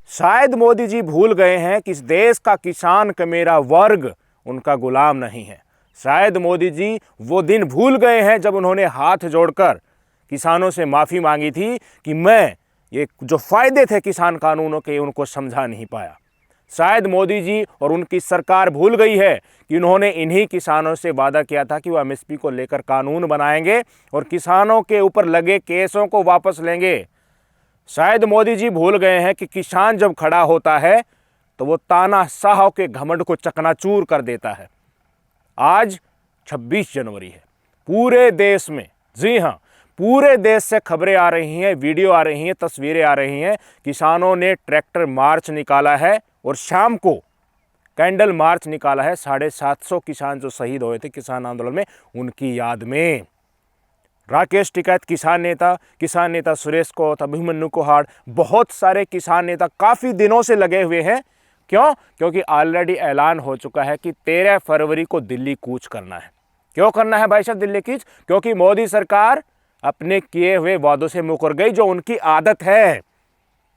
शायद मोदी जी भूल गए हैं कि इस देश का किसान का मेरा वर्ग उनका गुलाम नहीं है। शायद मोदी जी वो दिन भूल गए हैं जब उन्होंने हाथ जोड़कर किसानों से माफ़ी मांगी थी कि मैं ये जो फ़ायदे थे किसान कानूनों के उनको समझा नहीं पाया। शायद मोदी जी और उनकी सरकार भूल गई है कि उन्होंने इन्हीं किसानों से वादा किया था कि वो एमएसपी को लेकर कानून बनाएंगे और किसानों के ऊपर लगे केसों को वापस लेंगे। शायद मोदी जी भूल गए हैं कि किसान जब खड़ा होता है तो वो तानाशाह के घमंड को चकनाचूर कर देता है। आज 26 जनवरी है। पूरे देश में, जी हाँ, पूरे देश से खबरें आ रही हैं, वीडियो आ रही हैं, तस्वीरें आ रही हैं। किसानों ने ट्रैक्टर मार्च निकाला है और शाम को कैंडल मार्च निकाला है। 750 किसान जो शहीद हुए थे किसान आंदोलन में, उनकी याद में। राकेश टिकैत किसान नेता सुरेश कौथ, अभिमन्यु कुहाड़, बहुत सारे किसान नेता काफ़ी दिनों से लगे हुए हैं। क्यों? क्योंकि ऑलरेडी ऐलान हो चुका है कि 13 फरवरी को दिल्ली कूच करना है। क्यों करना है भाई साहब दिल्ली कूच? क्योंकि मोदी सरकार अपने किए हुए वादों से मुकर गई, जो उनकी आदत है।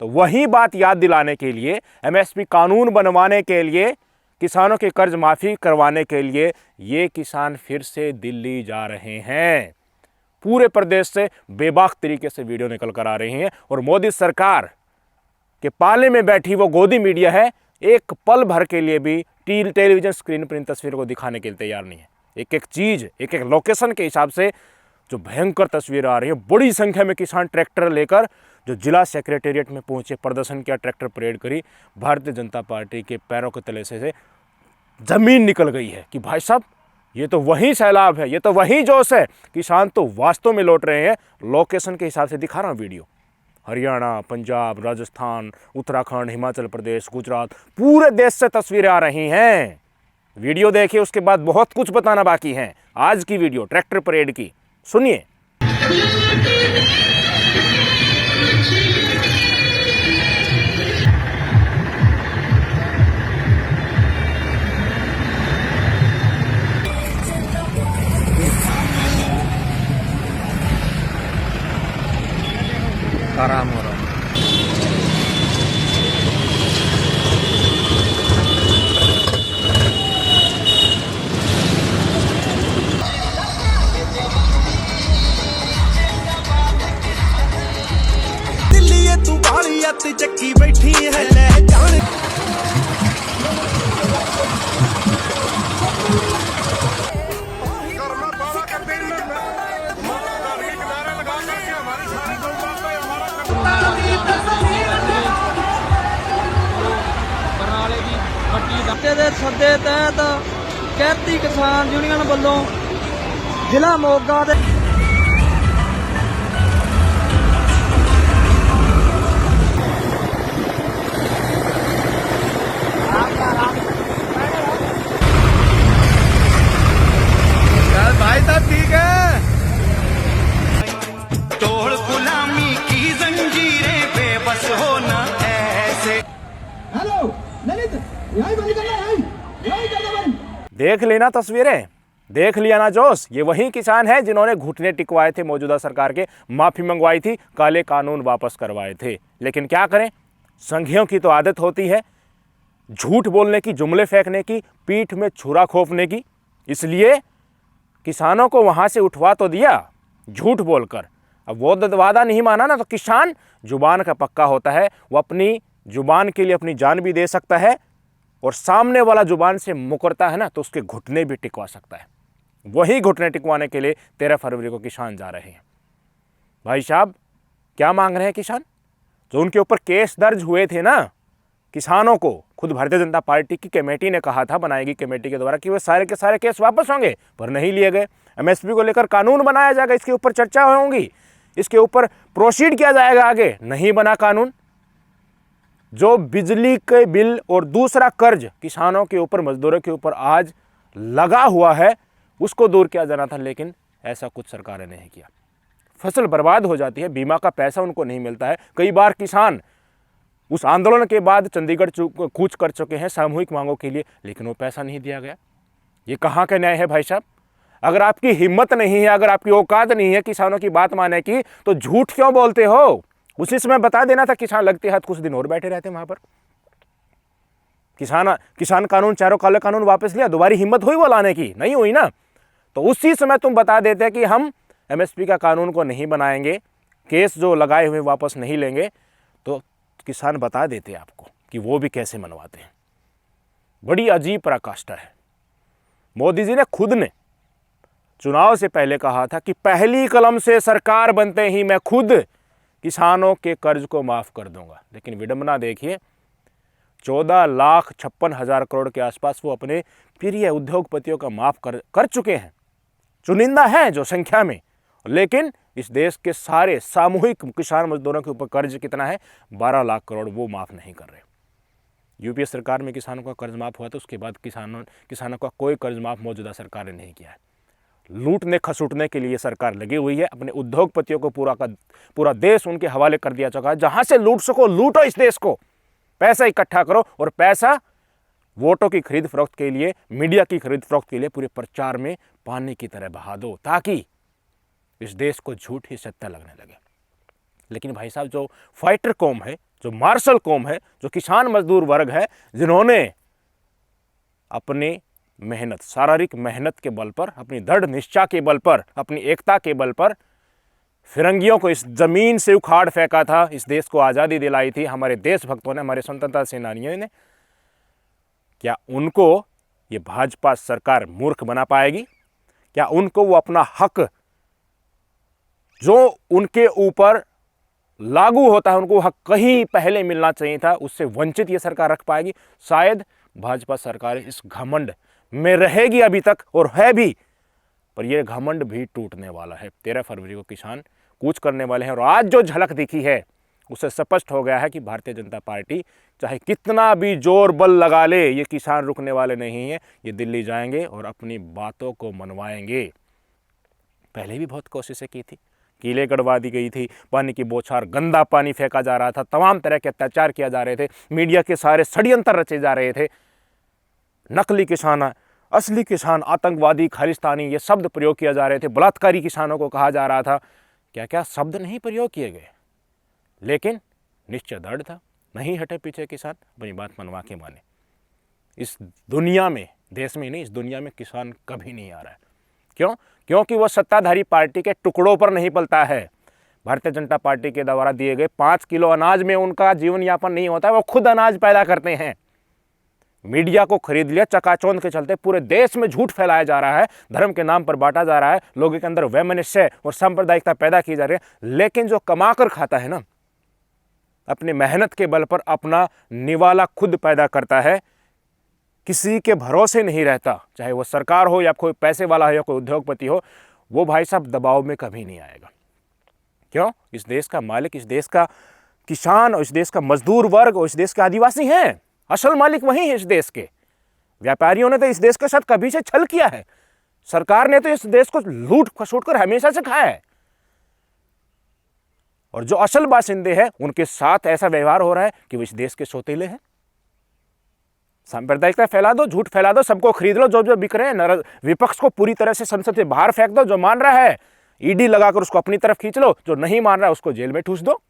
तो वही बात याद दिलाने के लिए, एमएसपी कानून बनवाने के लिए, किसानों के कर्ज माफ़ी करवाने के लिए ये किसान फिर से दिल्ली जा रहे हैं। पूरे प्रदेश से बेबाक तरीके से वीडियो निकल कर आ रही हैं और मोदी सरकार के पाले में बैठी वो गोदी मीडिया है, एक पल भर के लिए भी टेलीविजन स्क्रीन पर इन तस्वीरों को दिखाने के लिए तैयार नहीं है। एक एक चीज़, एक एक लोकेशन के हिसाब से जो भयंकर तस्वीरें आ रही है। बड़ी संख्या में किसान ट्रैक्टर लेकर जो जिला सेक्रेटेरिएट में पहुंचे, प्रदर्शन किया, ट्रैक्टर परेड करी। भारतीय जनता पार्टी के पैरों के तले से जमीन निकल गई है कि भाई साहब ये तो वही सैलाब है, ये तो वही जोश है। किसान तो वास्तव में लौट रहे हैं। लोकेशन के हिसाब से दिखा रहा हूँ वीडियो। हरियाणा, पंजाब, राजस्थान, उत्तराखंड, हिमाचल प्रदेश, गुजरात, पूरे देश से तस्वीरें आ रही हैं। वीडियो देखिए, उसके बाद बहुत कुछ बताना बाकी है। आज की वीडियो ट्रैक्टर परेड की सुनिए। आराम हो रहा है। तू बाली अत चक्की बैठी है ले जान। ਦੇ ਸੱਦੇ ਤਹਿਤ ਕਹਿਤੀ ਕਿਸਾਨ ਯੂਨੀਅਨ ਵੱਲੋਂ ਜ਼ਿਲ੍ਹਾ ਮੋਗਾ ਦੇ भाई साहब ठीक है। तोड़ गुलामी की जंजीरें बेबस होना ऐसे। हेलो ललित, यही बंद करना है, यही करना बंद। देख लेना तस्वीरें, देख लिया ना जोश। ये वही किसान है जिन्होंने घुटने टिकवाए थे मौजूदा सरकार के, माफ़ी मंगवाई थी, काले कानून वापस करवाए थे। लेकिन क्या करें, संघियों की तो आदत होती है झूठ बोलने की, जुमले फेंकने की, पीठ में छुरा खोपने की। इसलिए किसानों को वहाँ से उठवा तो दिया झूठ बोलकर। अब वो वादा नहीं माना ना, तो किसान जुबान का पक्का होता है। वो अपनी जुबान के लिए अपनी जान भी दे सकता है और सामने वाला जुबान से मुकरता है ना, तो उसके घुटने भी टिकवा सकता है। वही घुटने टिकवाने के लिए 13 फरवरी को किसान जा रहे हैं। भाई साहब क्या मांग रहे हैं किसान? जो उनके ऊपर केस दर्ज हुए थे ना, किसानों को खुद भारतीय जनता पार्टी की कमेटी ने कहा था, बनाएगी कमेटी के द्वारा, कि वे सारे के सारे केस वापस होंगे, पर नहीं लिए गए। एमएसपी को लेकर कानून बनाया जाएगा, इसके ऊपर चर्चा होगी, इसके ऊपर प्रोसीड किया जाएगा आगे। नहीं बना कानून। जो बिजली के बिल और दूसरा कर्ज किसानों के ऊपर, मजदूरों के ऊपर आज लगा हुआ है, उसको दूर किया जाना था, लेकिन ऐसा कुछ सरकार ने नहीं किया। फसल बर्बाद हो जाती है, बीमा का पैसा उनको नहीं मिलता है। कई बार किसान उस आंदोलन के बाद चंडीगढ़ कूच कर चुके हैं सामूहिक मांगों के लिए, लेकिन वो पैसा नहीं दिया गया। ये कहाँ का न्याय है भाई साहब? अगर आपकी हिम्मत नहीं है, अगर आपकी औकात नहीं है किसानों की बात मानने की, तो झूठ क्यों बोलते हो? उसी समय बता देना था किसान लगते हाथ कुछ दिन और बैठे रहते वहां पर। किसान कानून, चारों काले कानून वापस लिया, दोबारा हिम्मत हुई वो लाने की? नहीं हुई ना। तो उसी समय तुम बता देते कि हम एमएसपी का कानून को नहीं बनाएंगे, केस जो लगाए हुए वापस नहीं लेंगे, तो किसान बता देते आपको कि वो भी कैसे मनवाते हैं। बड़ी अजीब पराकाष्ठा है। मोदी जी ने खुद ने चुनाव से पहले कहा था कि पहली कलम से सरकार बनते ही मैं खुद किसानों के कर्ज को माफ कर दूंगा। लेकिन विडंबना देखिए, 14,56,000 करोड़ के आसपास वो अपने प्रिय उद्योगपतियों का माफ कर चुके हैं। चुनिंदा है जो संख्या में, लेकिन इस देश के सारे सामूहिक किसान मजदूरों के ऊपर कर्ज कितना है? 12 लाख करोड़, वो माफ नहीं कर रहे। यूपीए सरकार में किसानों का कर्ज माफ हुआ, तो उसके बाद किसानों का कोई कर्ज माफ मौजूदा सरकार ने नहीं किया है। लूटने खसूटने के लिए सरकार लगी हुई है। अपने उद्योगपतियों को पूरा देश उनके हवाले कर दिया चुका है। जहां से लूट सको लूटो इस देश को, पैसा इकट्ठा करो और पैसा वोटों की खरीद फरोख्त के लिए, मीडिया की खरीद फरोख्त के लिए पूरे प्रचार में पानी की तरह बहा दो, ताकि इस देश को झूठ ही सत्य लगने लगे। लेकिन भाई साहब, जो फाइटर कौम है, जो मार्शल कौम है, जो किसान मजदूर वर्ग है, जिन्होंने अपने मेहनत, शारीरिक मेहनत के बल पर, अपनी दृढ़ निश्चय के बल पर, अपनी एकता के बल पर फिरंगियों को इस जमीन से उखाड़ फेंका था, इस देश को आज़ादी दिलाई थी हमारे देशभक्तों ने, हमारे स्वतंत्रता सेनानियों ने, क्या उनको ये भाजपा सरकार मूर्ख बना पाएगी? क्या उनको वो अपना हक जो उनके ऊपर लागू होता है, उनको हक कहीं पहले मिलना चाहिए था, उससे वंचित ये सरकार रख पाएगी? शायद भाजपा सरकार इस घमंड में रहेगी अभी तक, और है भी, पर यह घमंड भी टूटने वाला है। 13 फरवरी को किसान कूच करने वाले हैं, और आज जो झलक दिखी है उससे स्पष्ट हो गया है कि भारतीय जनता पार्टी चाहे कितना भी जोर बल लगा ले, ये किसान रुकने वाले नहीं है। ये दिल्ली जाएंगे और अपनी बातों को मनवाएंगे। पहले भी बहुत कोशिशें की थी, कीले गड़वा दी गई थी, पानी की बौछार, गंदा पानी फेंका जा रहा था, तमाम तरह के अत्याचार किया जा रहे थे, मीडिया के सारे षड्यंत्र रचे जा रहे थे। नकली किसान, असली किसान, आतंकवादी, खालिस्तानी, ये शब्द प्रयोग किया जा रहे थे, बलात्कारी किसानों को कहा जा रहा था। क्या क्या शब्द नहीं प्रयोग किए गए, लेकिन निश्चय दृढ़ था, नहीं हटे पीछे किसान, अपनी बात मनवा के माने। इस दुनिया में, देश में नहीं, इस दुनिया में किसान कभी नहीं आ रहा है। क्यों? क्योंकि वह सत्ताधारी पार्टी के टुकड़ों पर नहीं पलता है। भारतीय जनता पार्टी के द्वारा दिए गए 5 किलो अनाज में उनका जीवन यापन नहीं होता है, वो खुद अनाज पैदा करते हैं। मीडिया को खरीद लिया, चकाचौंध के चलते पूरे देश में झूठ फैलाया जा रहा है, धर्म के नाम पर बांटा जा रहा है, लोगों के अंदर वैमनस्य और सांप्रदायिकता पैदा की जा रही है। लेकिन जो कमा कर खाता है ना, अपनी मेहनत के बल पर अपना निवाला खुद पैदा करता है, किसी के भरोसे नहीं रहता, चाहे वो सरकार हो या कोई पैसे वाला हो या कोई उद्योगपति हो, वो भाई साहब दबाव में कभी नहीं आएगा। क्यों? इस देश का मालिक, इस देश का किसान और इस देश का मजदूर वर्ग और इस देश के आदिवासी हैं। असल मालिक वही है इस देश के। व्यापारियों ने तो इस देश के साथ कभी से छल किया है, सरकार ने तो इस देश को लूट खसोट कर हमेशा से खाया है, और जो असल बाशिंदे हैं उनके साथ ऐसा व्यवहार हो रहा है कि वो इस देश के सौतेले हैं। सांप्रदायिकता फैला दो, झूठ फैला दो, सबको खरीद लो, जो जो बिक रहे हैं, विपक्ष को पूरी तरह से संसद से बाहर फेंक दो, जो मान रहा है ईडी लगाकर उसको अपनी तरफ खींच लो, जो नहीं मान रहा है उसको जेल में ठूस दो।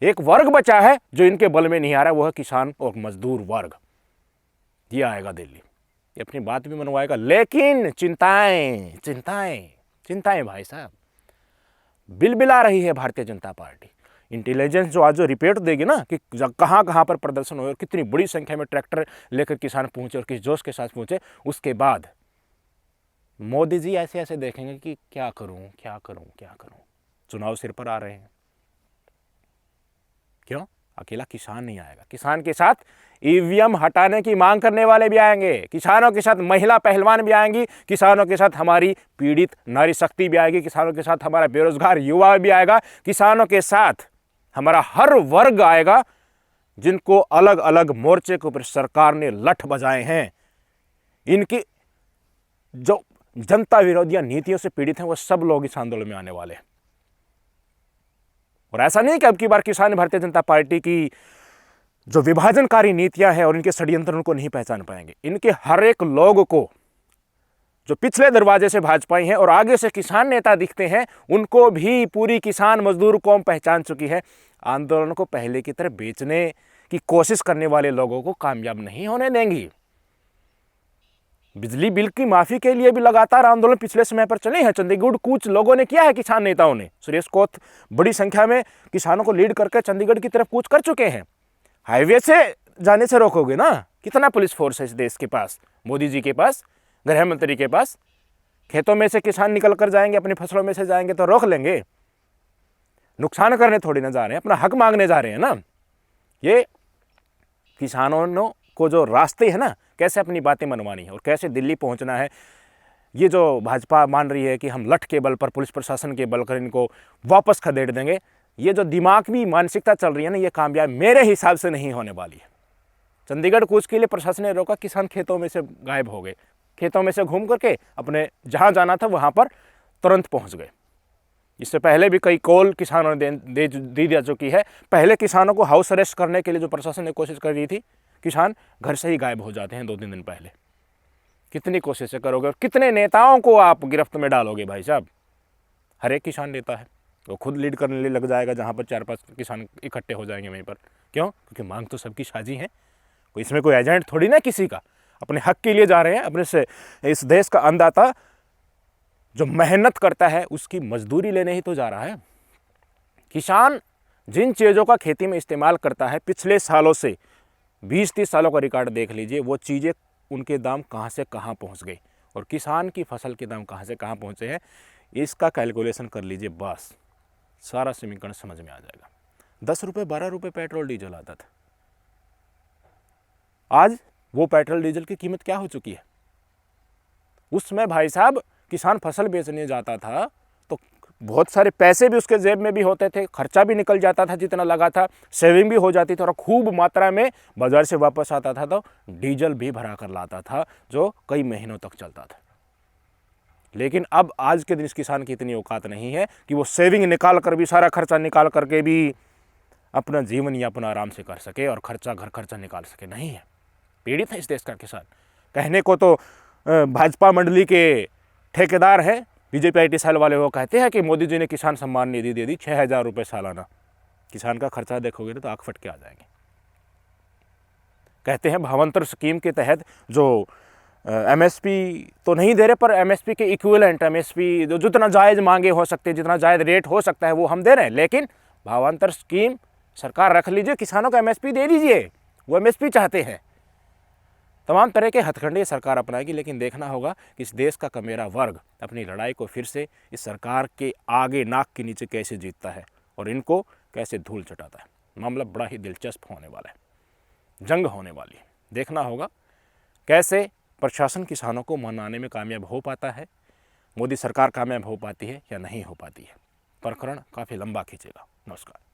एक वर्ग बचा है जो इनके बल में नहीं आ रहा है, वह किसान और मजदूर वर्ग। ये आएगा दिल्ली, ये अपनी बात भी मनवाएगा, लेकिन चिंताएं चिंताएं चिंताएं भाई साहब बिलबिला रही है भारतीय जनता पार्टी। इंटेलिजेंस जो आज जो रिपोर्ट देगी ना कि कहाँ कहाँ पर प्रदर्शन हुए और कितनी बड़ी संख्या में ट्रैक्टर लेकर किसान पहुंचे और किस जोश के साथ पहुंचे, उसके बाद मोदी जी ऐसे ऐसे देखेंगे कि क्या करूं क्या करूं क्या करूं। चुनाव सिर पर आ रहे हैं। क्यों? अकेला किसान नहीं आएगा, किसान के साथ ईवीएम हटाने की मांग करने वाले भी आएंगे, किसानों के साथ महिला पहलवान भी आएंगी, किसानों के साथ हमारी पीड़ित नारी शक्ति भी आएगी, किसानों के साथ हमारा बेरोजगार युवा भी आएगा, किसानों के साथ हमारा हर वर्ग आएगा, जिनको अलग अलग मोर्चे के ऊपर सरकार ने लठ बजाए हैं। इनकी जो जनता विरोधी नीतियों से पीड़ित हैं, वो सब लोग इस आंदोलन में आने वाले हैं। और ऐसा नहीं कि अब की बार किसान भारतीय जनता पार्टी की जो विभाजनकारी नीतियां हैं और इनके षड्यंत्र उनको नहीं पहचान पाएंगे। इनके हर एक लोग को जो पिछले दरवाजे से भाजपाई हैं और आगे से किसान नेता दिखते हैं, उनको भी पूरी किसान मजदूर कौम पहचान चुकी है। आंदोलन को पहले की तरह बेचने की कोशिश करने वाले लोगों को कामयाब नहीं होने देंगी। बिजली बिल की माफी के लिए भी लगातार आंदोलन पिछले समय पर चले हैं। चंडीगढ़ कूच लोगों ने किया है, किसान नेताओं ने। सुरेश कोत बड़ी संख्या में किसानों को लीड करके चंडीगढ़ की तरफ कूच कर चुके हैं। हाईवे से जाने से रोकोगे ना? कितना पुलिस फोर्स है इस देश के पास, मोदी जी के पास, गृह मंत्री के पास। खेतों में से किसान निकल कर जाएंगे, अपनी फसलों में से जाएंगे तो रोक लेंगे। नुकसान करने थोड़ी ना जा रहे हैं, अपना हक मांगने जा रहे हैं ना। ये किसानों को जो रास्ते है ना, कैसे अपनी बातें मनवानी है और कैसे दिल्ली पहुंचना है, ये जो भाजपा मान रही है कि हम लठ के बल पर, पुलिस प्रशासन के बल पर इनको वापस खदेड़ देंगे, ये जो दिमागी मानसिकता चल रही है ना, ये कामयाब मेरे हिसाब से नहीं होने वाली है। चंडीगढ़ कूच के लिए प्रशासन ने रोका, किसान खेतों में से गायब हो गए। खेतों में से घूम करके अपने जहाँ जाना था वहाँ पर तुरंत पहुँच गए। इससे पहले भी कई कॉल किसानों ने दी जा चुकी है। पहले किसानों को हाउस अरेस्ट करने के लिए जो प्रशासन ने कोशिश कर रही थी, किसान घर से ही गायब हो जाते हैं 2-3 दिन पहले। कितनी कोशिशें करोगे और कितने नेताओं को आप गिरफ्त में डालोगे भाई साहब? हर एक किसान नेता है वो खुद लीड करने लिए लग जाएगा, जहाँ पर 4-5 किसान इकट्ठे हो जाएंगे वहीं पर। क्यों? क्योंकि मांग तो सबकी साझी है, इसमें कोई एजेंट थोड़ी ना किसी का। अपने हक के लिए जा रहे हैं। अपने से इस देश का अन्नदाता जो मेहनत करता है उसकी मजदूरी लेने ही तो जा रहा है। किसान जिन चीज़ों का खेती में इस्तेमाल करता है, पिछले सालों से 20-30 सालों का रिकॉर्ड देख लीजिए, वो चीज़ें उनके दाम कहाँ से कहाँ पहुँच गई और किसान की फसल के दाम कहाँ से कहाँ पहुँचे हैं, इसका कैलकुलेशन कर लीजिए, बस सारा समीकरण समझ में आ जाएगा। 10 रुपये 12 रुपये पेट्रोल डीजल आता था, आज वो पेट्रोल डीजल की कीमत क्या हो चुकी है? उसमें भाई साहब किसान फसल बेचने जाता था तो बहुत सारे पैसे भी उसके जेब में भी होते थे, खर्चा भी निकल जाता था जितना लगा था, सेविंग भी हो जाती थी और खूब मात्रा में बाजार से वापस आता था तो डीजल भी भरा कर लाता था, जो कई महीनों तक चलता था। लेकिन अब आज के दिन इस किसान की इतनी औकात नहीं है कि वो सेविंग निकाल कर भी, सारा खर्चा निकाल करके भी अपना जीवन यापन आराम से कर सके और खर्चा, घर खर्चा निकाल सके। नहीं है, पीड़ित है इस देश का किसान। कहने को तो भाजपा मंडली के ठेकेदार हैं, बीजेपी IT सेल वाले, वो कहते हैं कि मोदी जी ने किसान सम्मान निधि दे दी 6,000 रुपये सालाना। किसान का खर्चा देखोगे तो आँख फट के आ जाएंगे। कहते हैं भावांतर स्कीम के तहत जो MSP तो नहीं दे रहे, पर MSP के इक्विवेलेंट, MSP जो जितना जायज़ मांगे हो सकते हैं, जितना जायज़ रेट हो सकता है वो हम दे रहे हैं। लेकिन भावांतर स्कीम सरकार रख लीजिए, किसानों को MSP दे दीजिए, वो MSP चाहते हैं। तमाम तरह के हथकंडे सरकार अपनाएगी, लेकिन देखना होगा कि इस देश का कमेरा वर्ग अपनी लड़ाई को फिर से इस सरकार के आगे, नाक के नीचे कैसे जीतता है और इनको कैसे धूल चटाता है। मामला बड़ा ही दिलचस्प होने वाला है, जंग होने वाली है। देखना होगा कैसे प्रशासन किसानों को मनाने में कामयाब हो पाता है, मोदी सरकार कामयाब हो पाती है या नहीं हो पाती है। प्रकरण काफ़ी लंबा खींचेगा। नमस्कार।